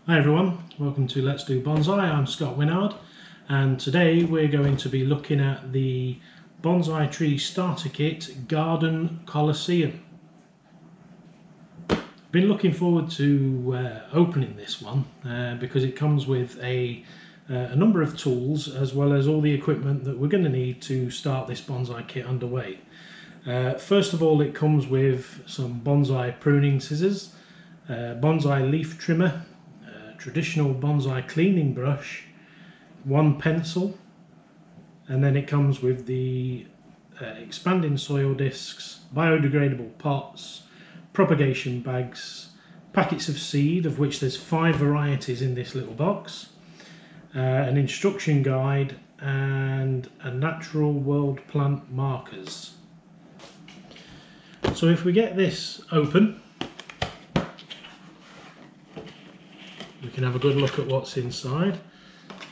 Hi everyone, welcome to Let's Do Bonsai. I'm Scott Winard, and today we're going to be looking at the Bonsai Tree Starter Kit Garden Coliseum. Been looking forward to opening this one because it comes with a number of tools as well as all the equipment that we're going to need to start this bonsai kit underway. First of all, it comes with some bonsai pruning scissors, bonsai leaf trimmer, traditional bonsai cleaning brush, one pencil, and then it comes with the expanding soil discs, biodegradable pots, propagation bags, packets of seed, of which there's 5 varieties in this little box, an instruction guide, and a natural world plant markers. So if we get this open, we can have a good look at what's inside.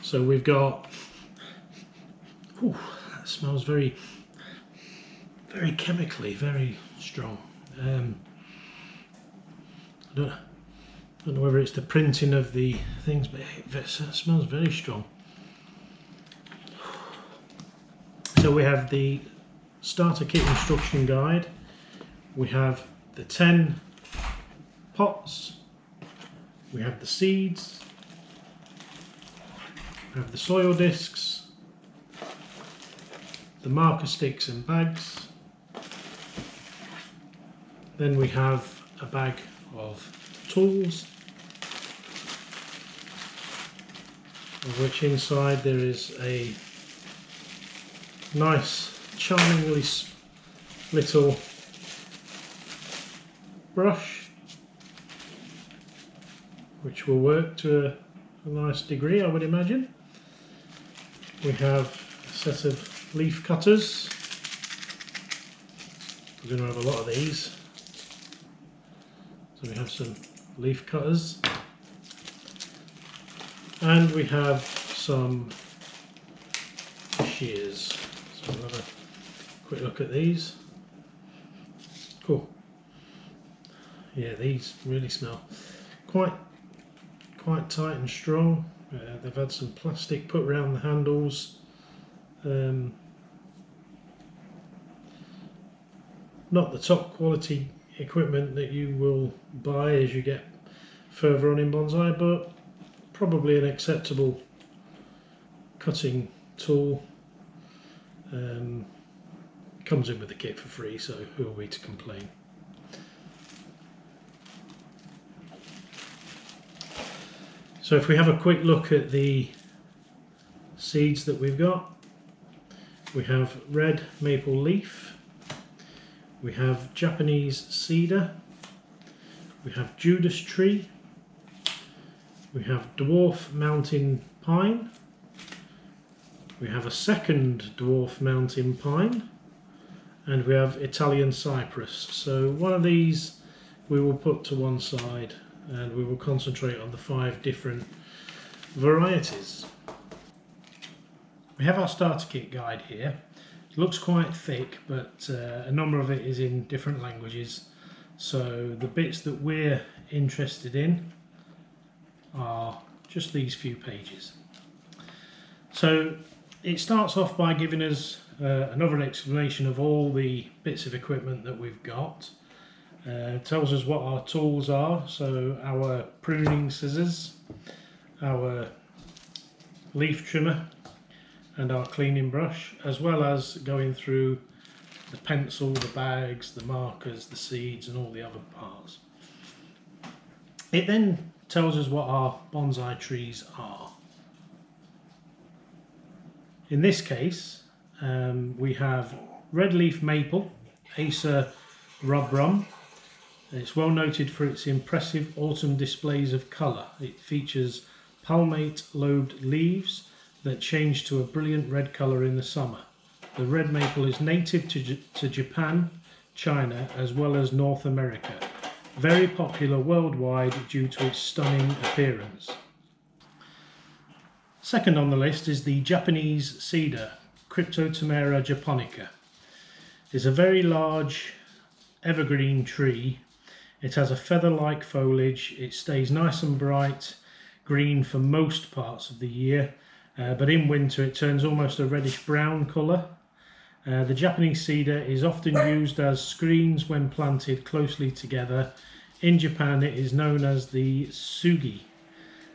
So we've got, that smells very chemically, very strong. I don't know whether it's the printing of the things, but it smells very strong. So we have the starter kit instruction guide, we have the 10 pots, we have the seeds, we have the soil discs, the marker sticks and bags, then we have a bag of tools, of which inside there is a nice, charmingly little brush, which will work to a nice degree, I would imagine. We have a set of leaf cutters. We're going to have a lot of these. So we have some leaf cutters. And we have some shears. So we'll have a quick look at these. Cool. Yeah, these really smell quite tight and strong. They've had some plastic put around the handles. Not the top quality equipment that you will buy as you get further on in bonsai, but probably an acceptable cutting tool. Comes in with the kit for free, so who are we to complain? So if we have a quick look at the seeds that we've got, we have red maple leaf, we have Japanese cedar, we have Judas tree, we have dwarf mountain pine, we have a second dwarf mountain pine, and we have Italian cypress. So one of these we will put to one side, and we will concentrate on the 5 different varieties. We have our starter kit guide here. It looks quite thick, but a number of it is in different languages. So the bits that we're interested in are just these few pages. So it starts off by giving us another explanation of all the bits of equipment that we've got. Tells us what our tools are, so our pruning scissors, our leaf trimmer and our cleaning brush, as well as going through the pencil, the bags, the markers, the seeds and all the other parts. It then tells us what our bonsai trees are. In this case we have red leaf maple, Acer rubrum. It's well noted for its impressive autumn displays of colour. It features palmate lobed leaves that change to a brilliant red colour in the summer. The red maple is native to Japan, China as well as North America. Very popular worldwide due to its stunning appearance. Second on the list is the Japanese cedar, Cryptotamera japonica. It's a very large evergreen tree. It has a feather-like foliage, it stays nice and bright, green for most parts of the year, but in winter it turns almost a reddish brown colour. The Japanese cedar is often used as screens when planted closely together. In Japan it is known as the sugi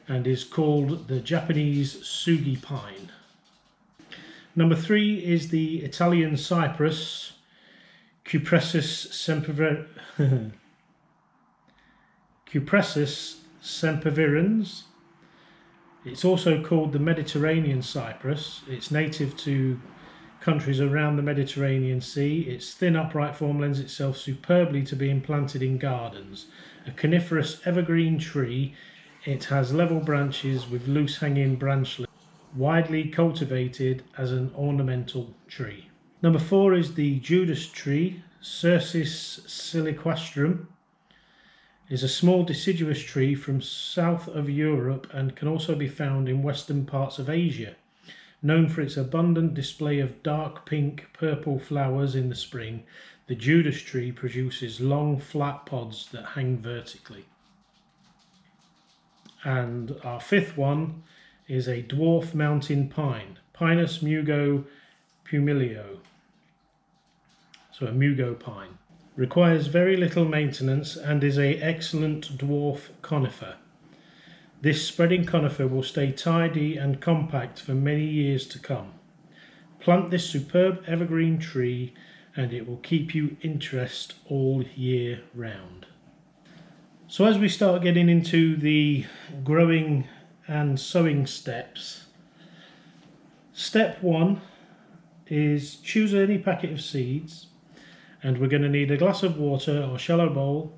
and is called the Japanese sugi pine. Number 3 is the Italian cypress, Cypressus sempervirens. It's also called the Mediterranean cypress. It's native to countries around the Mediterranean Sea. Its thin upright form lends itself superbly to being planted in gardens. A coniferous evergreen tree, it has level branches with loose hanging branchlets, widely cultivated as an ornamental tree. Number 4 is the Judas tree, Cercis siliquastrum. Is a small deciduous tree from south of Europe and can also be found in western parts of Asia. Known for its abundant display of dark pink purple flowers in the spring, the Judas tree produces long flat pods that hang vertically. And our 5th one is a dwarf mountain pine, Pinus mugo pumilio. So a mugo pine. Requires very little maintenance and is an excellent dwarf conifer. This spreading conifer will stay tidy and compact for many years to come. Plant this superb evergreen tree and it will keep you interest all year round. So as we start getting into the growing and sowing steps, step 1 is choose any packet of seeds, and we're going to need a glass of water or shallow bowl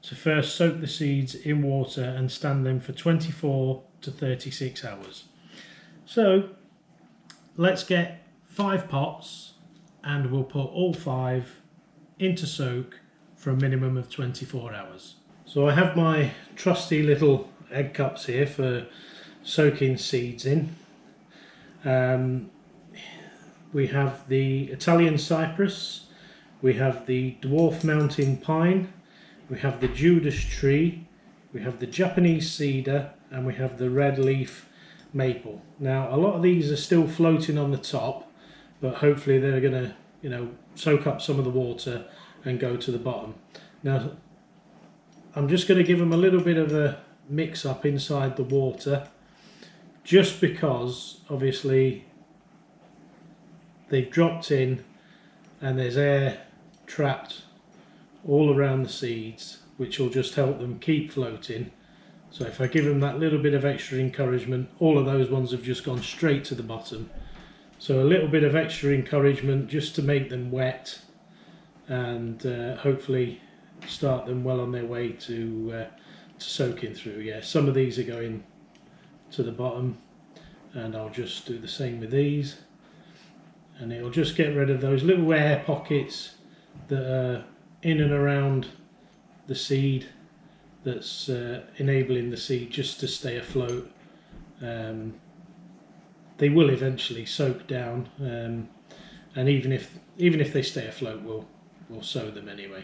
to first soak the seeds in water and stand them for 24 to 36 hours. So let's get 5 pots and we'll put all 5 into soak for a minimum of 24 hours. So I have my trusty little egg cups here for soaking seeds in. We have the Italian cypress, we have the dwarf mountain pine, we have the Judas tree, we have the Japanese cedar, and we have the red leaf maple. Now a lot of these are still floating on the top, but hopefully they're going to, soak up some of the water and go to the bottom. Now I'm just going to give them a little bit of a mix up inside the water, just because obviously they've dropped in and there's air trapped all around the seeds, which will just help them keep floating. So if I give them that little bit of extra encouragement, all of those ones have just gone straight to the bottom. So a little bit of extra encouragement just to make them wet and hopefully start them well on their way to soaking through. Yeah, some of these are going to the bottom, and I'll just do the same with these, and it'll just get rid of those little air pockets that are in and around the seed that's enabling the seed just to stay afloat. They will eventually soak down, and even if they stay afloat, we'll sow them anyway.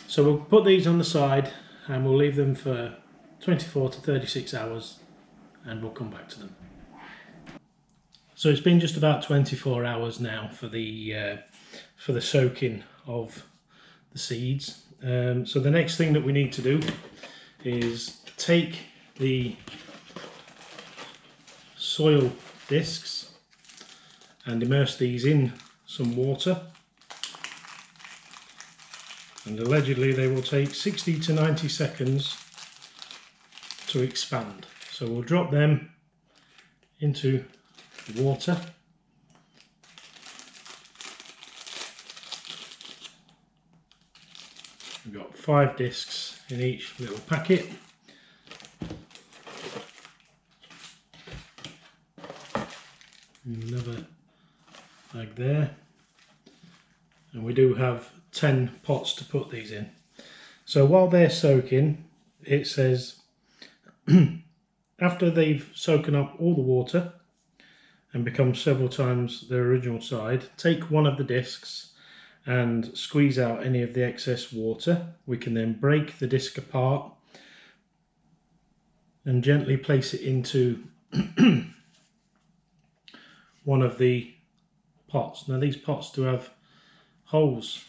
So we'll put these on the side and we'll leave them for 24 to 36 hours and we'll come back to them. So it's been just about 24 hours now for the soaking of the seeds. So the next thing that we need to do is take the soil discs and immerse these in some water. And allegedly they will take 60 to 90 seconds to expand. So we'll drop them into the water. We've got 5 discs in each little packet. Another bag there. And we do have 10 pots to put these in. So while they're soaking, it says after they've soaken up all the water, and become several times their original side. Take one of the discs and squeeze out any of the excess water. We can then break the disc apart and gently place it into one of the pots. Now these pots do have holes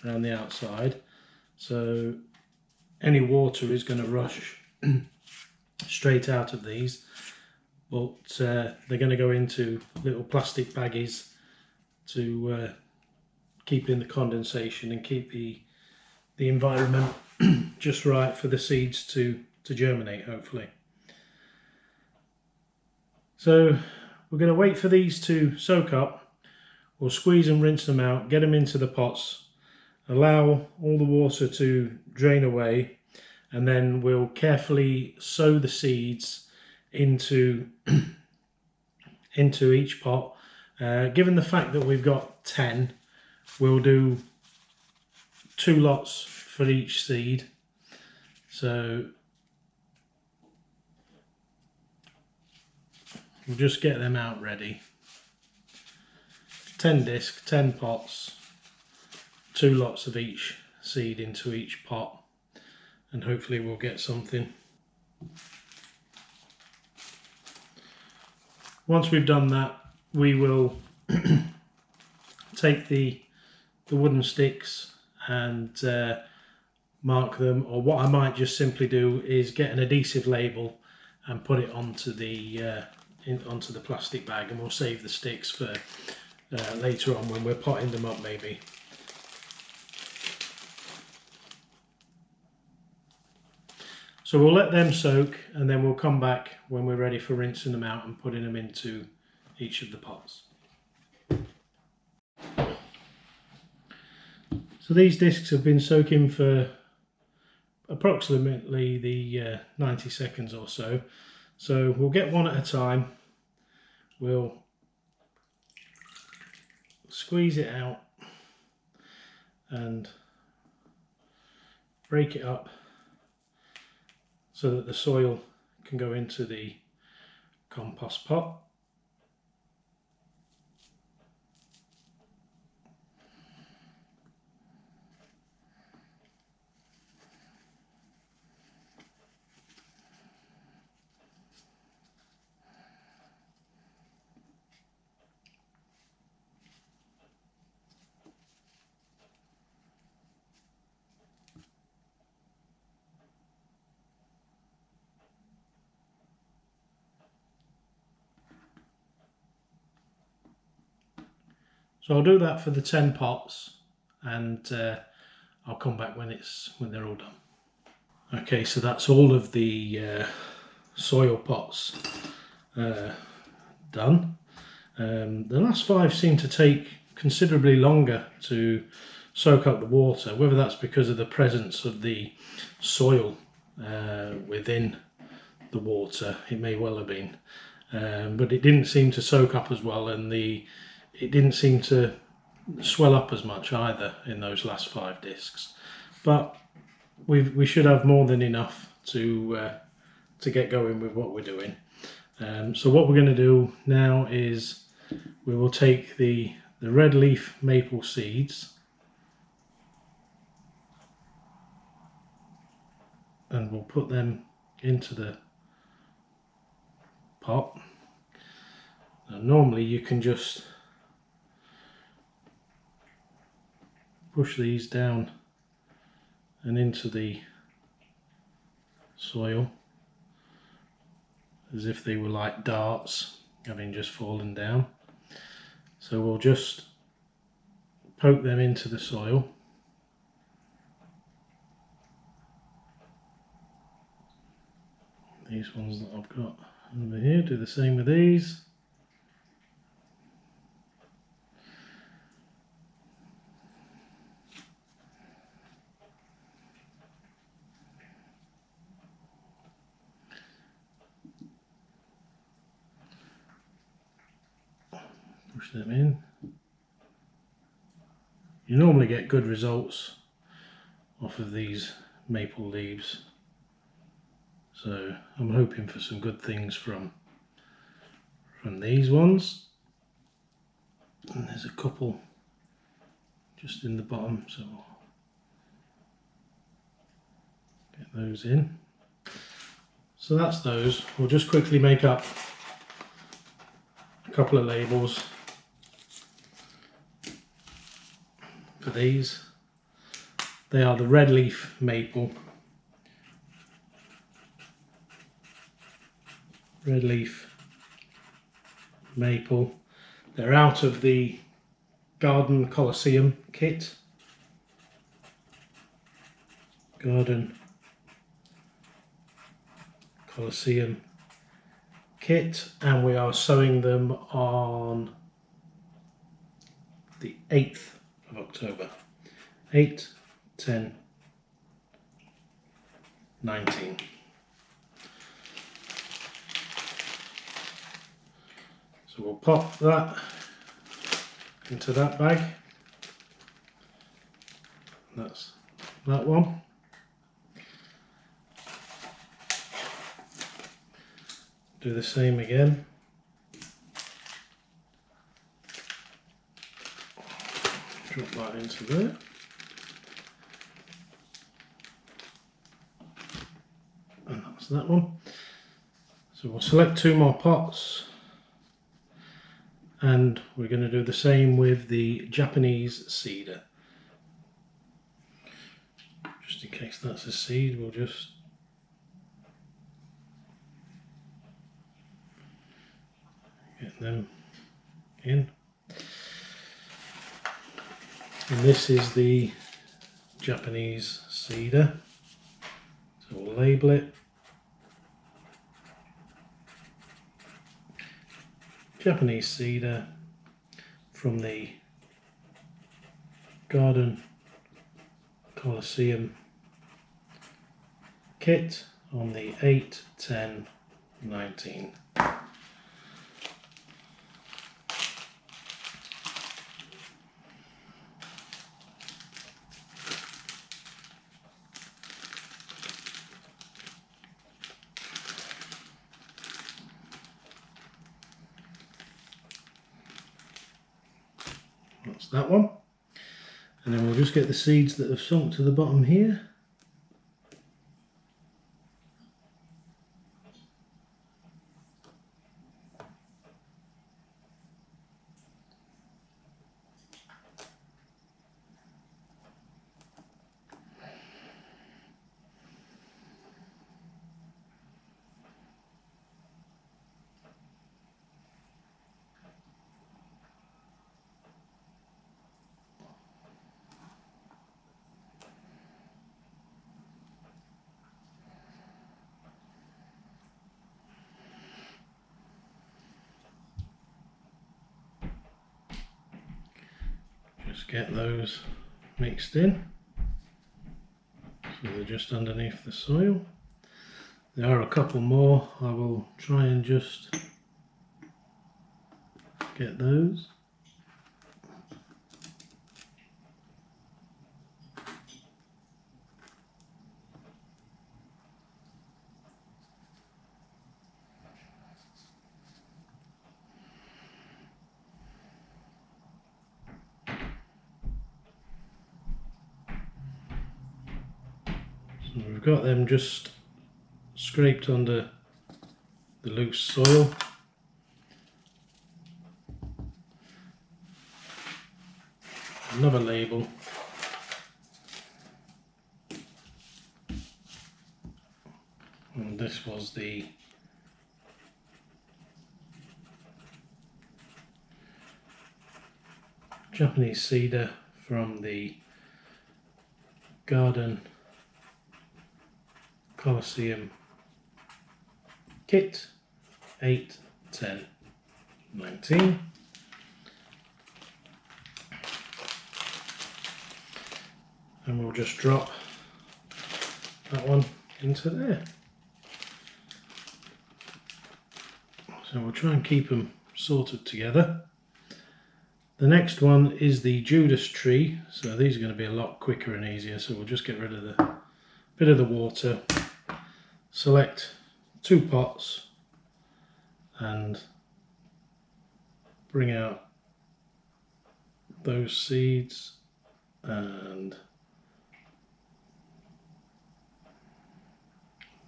around the outside, so any water is going to rush straight out of these, but they're going to go into little plastic baggies to keep in the condensation and keep the environment just right for the seeds to germinate, hopefully. So we're going to wait for these to soak up. We'll squeeze and rinse them out, get them into the pots, allow all the water to drain away, and then we'll carefully sow the seeds into each pot. Given the fact that we've got 10, we'll do 2 lots for each seed. So we'll just get them out ready. 10 discs, 10 pots, 2 lots of each seed into each pot, and hopefully we'll get something. Once we've done that, we will take the wooden sticks and mark them, or what I might just simply do is get an adhesive label and put it onto the plastic bag, and we'll save the sticks for later on when we're potting them up maybe. So we'll let them soak, and then we'll come back when we're ready for rinsing them out and putting them into each of the pots. So these discs have been soaking for approximately the 90 seconds or so. So we'll get one at a time. We'll squeeze it out and break it up so that the soil can go into the compost pot. So I'll do that for the 10 pots, and I'll come back when they're all done. Okay, so that's all of the soil pots done. The last 5 seem to take considerably longer to soak up the water, whether that's because of the presence of the soil within the water. It may well have been, but it didn't seem to soak up as well, and it didn't seem to swell up as much either in those last 5 discs. But we should have more than enough to get going with what we're doing. So what we're going to do now is we will take the red leaf maple seeds and we'll put them into the pot. Now, normally you can just push these down and into the soil as if they were like darts having just fallen down. So we'll just poke them into the soil. These ones that I've got over here, do the same with these. Push them in. You normally get good results off of these maple leaves, so I'm hoping for some good things from from these ones, and there's a couple just in the bottom, so get those in. So that's those. We'll just quickly make up a couple of labels for these. They are the red leaf maple, red leaf maple. They're out of the Garden Coliseum kit. Garden Coliseum kit, and we are sowing them on the 8th of October. 8, 10, 19. So we'll pop that into that bag. That's that one. Do the same again. Drop that into there. And that's that one. So we'll select 2 more pots, and we're going to do the same with the Japanese cedar. Just in case that's a seed, we'll just get them in. And this is the Japanese cedar. So we'll label it. Japanese cedar from the Garden Coliseum kit on the 8, 10, 19. That's that one. And then we'll just get the seeds that have sunk to the bottom here. Just get those mixed in, so they're just underneath the soil. There are a couple more. I will try and just get those. So we've got them just scraped under the loose soil. Another label. And this was the Japanese cedar from the Garden Coliseum kit, 8, 10, 19. And we'll just drop that one into there. So we'll try and keep them sorted together. The next one is the Judas tree, so these are going to be a lot quicker and easier, so we'll just get rid of the bit of the water, select 2 pots and bring out those seeds and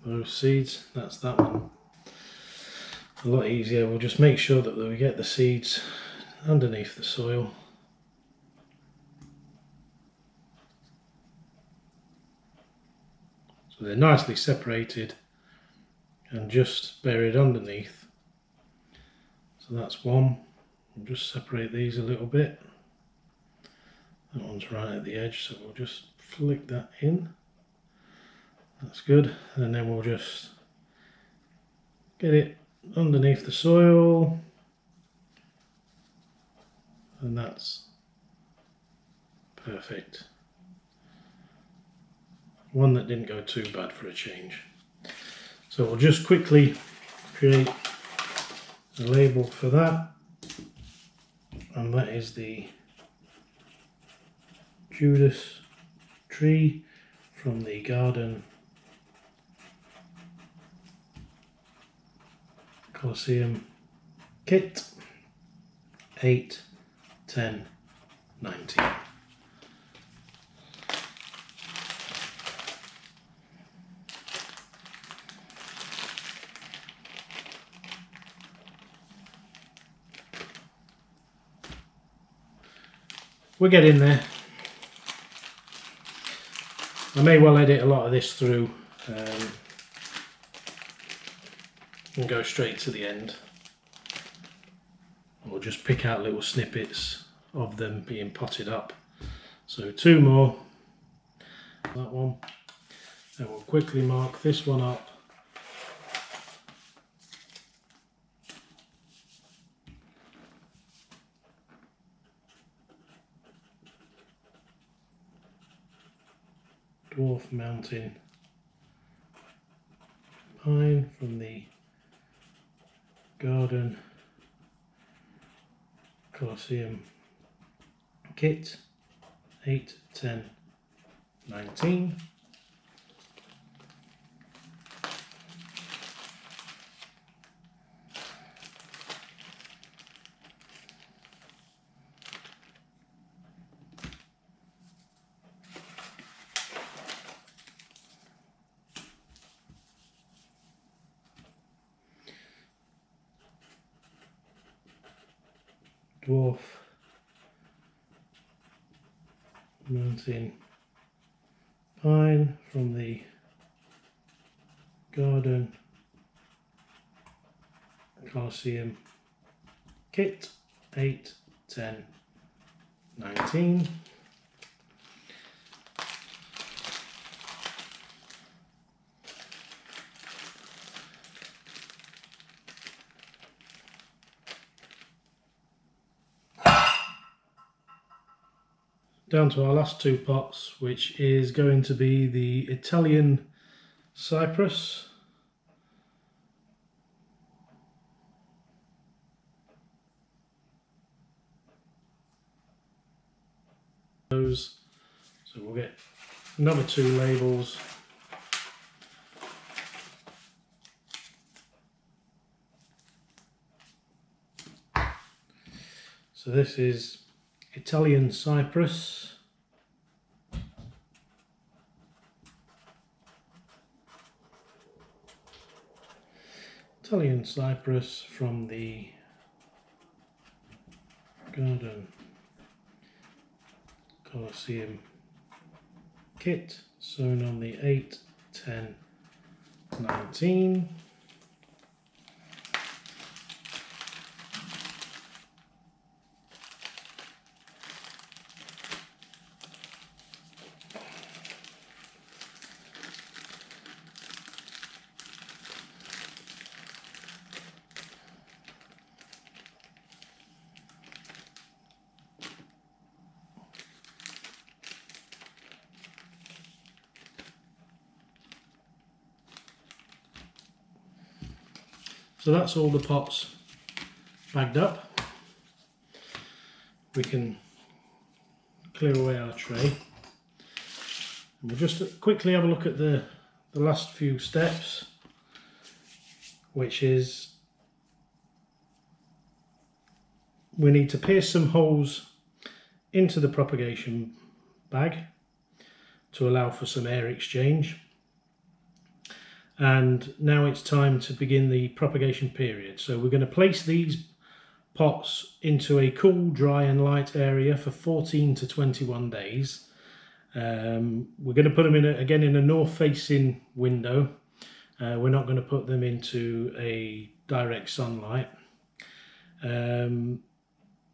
those seeds. That's that one. A lot easier. We'll just make sure that we get the seeds underneath the soil. So they're nicely separated and just buried underneath. So that's one. We'll just separate these a little bit. That one's right at the edge, so we'll just flick that in. That's good. And then we'll just get it underneath the soil. And that's perfect. One that didn't go too bad for a change. So we'll just quickly create a label for that, and that is the Judas tree from the garden Coliseum kit 8, 10, 19. We're getting there. I may well edit a lot of this through and go straight to the end, or just pick out little snippets of them being potted up. So 2 more, that one, and we'll quickly mark this one up. Dwarf mountain pine from the garden Coliseum kit 8, 10, 19. Dwarf mountain pine from the garden Coliseum kit 8, 10, 19. Down to our last 2 pots, which is going to be the Italian Cypress. So we'll get another 2 labels. So this is Italian Cypress. Italian Cypress from the garden Coliseum kit, sewn on the 8, 10, 19. So that's all the pots bagged up. We can clear away our tray. And we'll just quickly have a look at the last few steps, which is we need to pierce some holes into the propagation bag to allow for some air exchange. And now it's time to begin the propagation period. So we're going to place these pots into a cool, dry and light area for 14 to 21 days. We're going to put them in again in a north facing window. We're not going to put them into a direct sunlight.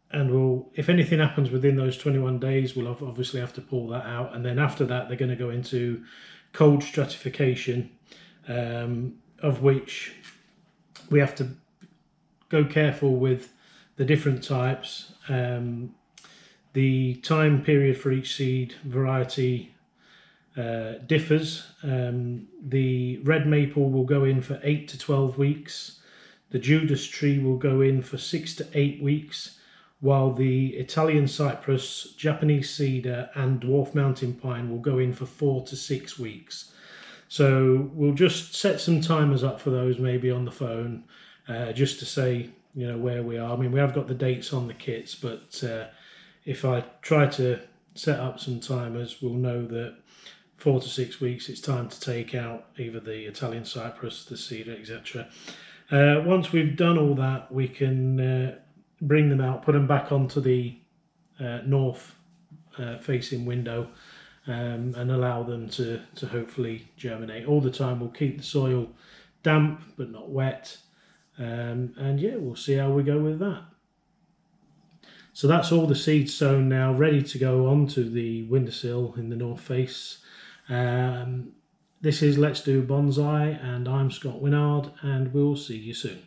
And we'll, if anything happens within those 21 days, we'll obviously have to pull that out. And then after that, they're going to go into cold stratification, of which we have to go careful with the different types. The time period for each seed variety differs. The red maple will go in for 8 to 12 weeks. The Judas tree will go in for 6 to 8 weeks, while the Italian cypress, Japanese cedar and dwarf mountain pine will go in for 4 to 6 weeks. So we'll just set some timers up for those maybe on the phone, just to say, you know, where we are. I mean, we have got the dates on the kits, but if I try to set up some timers, we'll know that 4 to 6 weeks it's time to take out either the Italian cypress, the cedar, etc. Once we've done all that, we can bring them out, put them back onto the north facing window, and allow them to hopefully germinate. All the time we'll keep the soil damp but not wet, and yeah, we'll see how we go with that. So that's all the seeds sown now, ready to go onto the windowsill in the north face. This is Let's Do Bonsai, and I'm Scott Winard, and we'll see you soon.